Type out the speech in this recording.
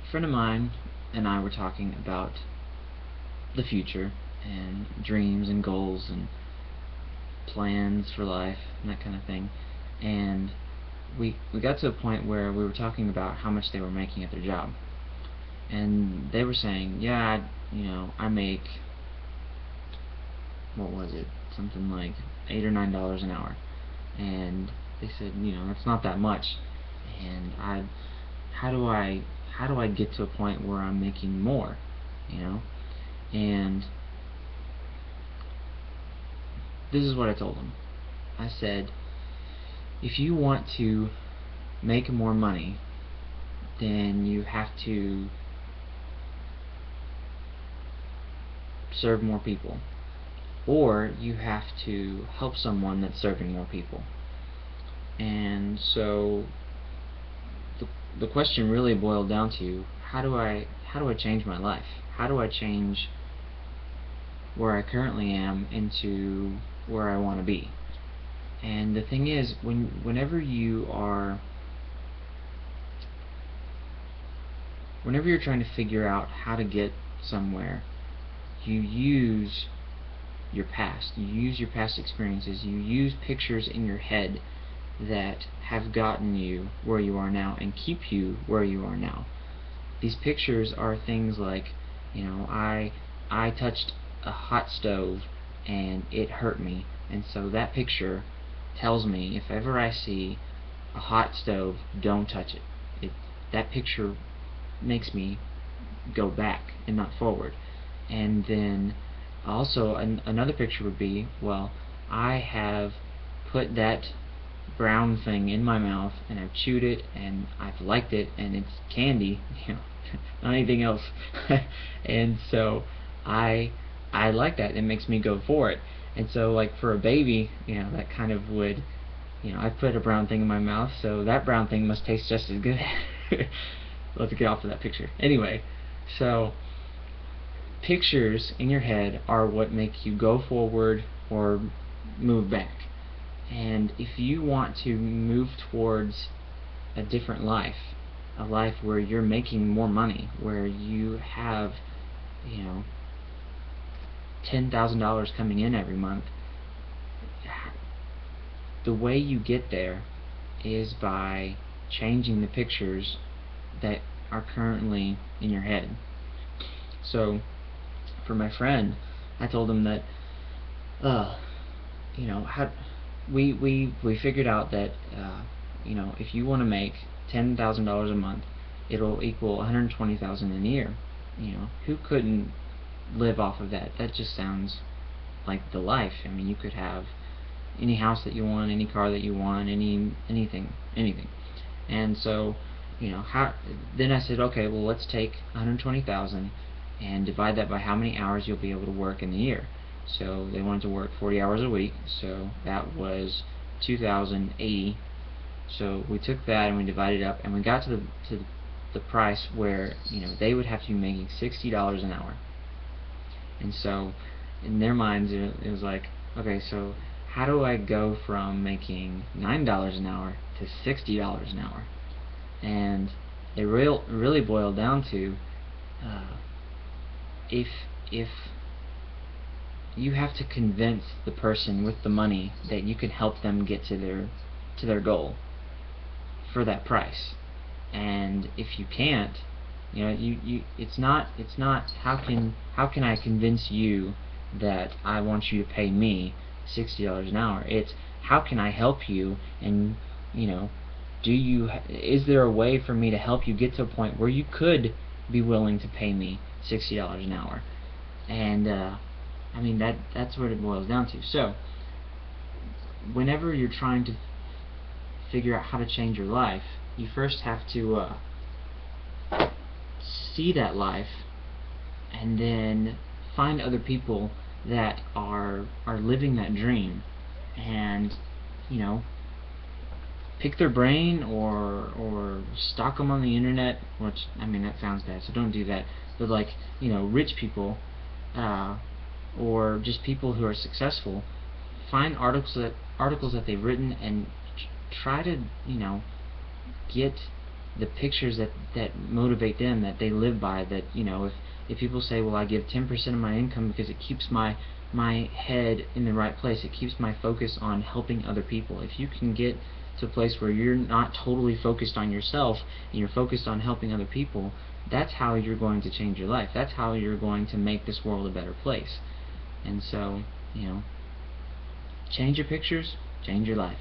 A friend of mine and I were talking about the future and dreams and goals and plans for life and that kind of thing. And we got to a point where we were talking about how much they were making at their job. And they were saying, yeah, I make, what was it, something like $8 or $9 an hour. And they said, that's not that much. And how do I get to a point where I'm making more, you know? And this is what I told them. I said, if you want to make more money, then you have to serve more people, or you have to help someone that's serving more people. And so the question really boiled down to, how do I change my life? How do I change where I currently am into where I want to be? And the thing is, whenever you're trying to figure out how to get somewhere, you use your past. You use your past experiences. You use pictures in your head that have gotten you where you are now and keep you where you are now. These pictures are things like, I touched a hot stove and it hurt me, and so that picture tells me if ever I see a hot stove, don't touch it. That picture makes me go back and not forward. And then also another picture would be, well, I have put that brown thing in my mouth and I've chewed it and I've liked it and it's candy, not anything else. And so I like that. It makes me go for it. And so, like, for a baby, that kind of would, I put a brown thing in my mouth, so that brown thing must taste just as good. Let's get off of that picture. Anyway, so pictures in your head are what make you go forward or move back. And if you want to move towards a different life, a life where you're making more money, where you have, $10,000 coming in every month, the way you get there is by changing the pictures that are currently in your head. So for my friend, I told him that we figured out that if you want to make $10,000 a month, it'll equal $120,000 in a year. Who couldn't live off of that? That just sounds like the life. I mean, you could have any house that you want, any car that you want, anything. And so, then I said, okay, well, let's take 120,000 and divide that by how many hours you'll be able to work in the year. So they wanted to work 40 hours a week, so that was 2,080. So we took that and we divided it up, and we got to the price where they would have to be making $60 an hour. And so in their minds it was like, okay, so how do I go from making $9 an hour to $60 an hour? And it really boiled down to, if you have to convince the person with the money that you can help them get to their goal for that price. And if you can't, it's not how can I convince you that I want you to pay me $60 an hour. It's how can I help you, and is there a way for me to help you get to a point where you could be willing to pay me $60 an hour? And I mean, that's what it boils down to. So whenever you're trying to figure out how to change your life, you first have to see that life, and then find other people that are living that dream, and pick their brain or stalk them on the internet, which, I mean, that sounds bad, so don't do that. But like, rich people, or just people who are successful, find articles that they've written and try to get the pictures that motivate them, that they live by, that, you know, if people say, well, I give 10% of my income because it keeps my head in the right place, it keeps my focus on helping other people. If you can get to a place where you're not totally focused on yourself and you're focused on helping other people, that's how you're going to change your life. That's how you're going to make this world a better place. And so, you know, change your pictures, change your life.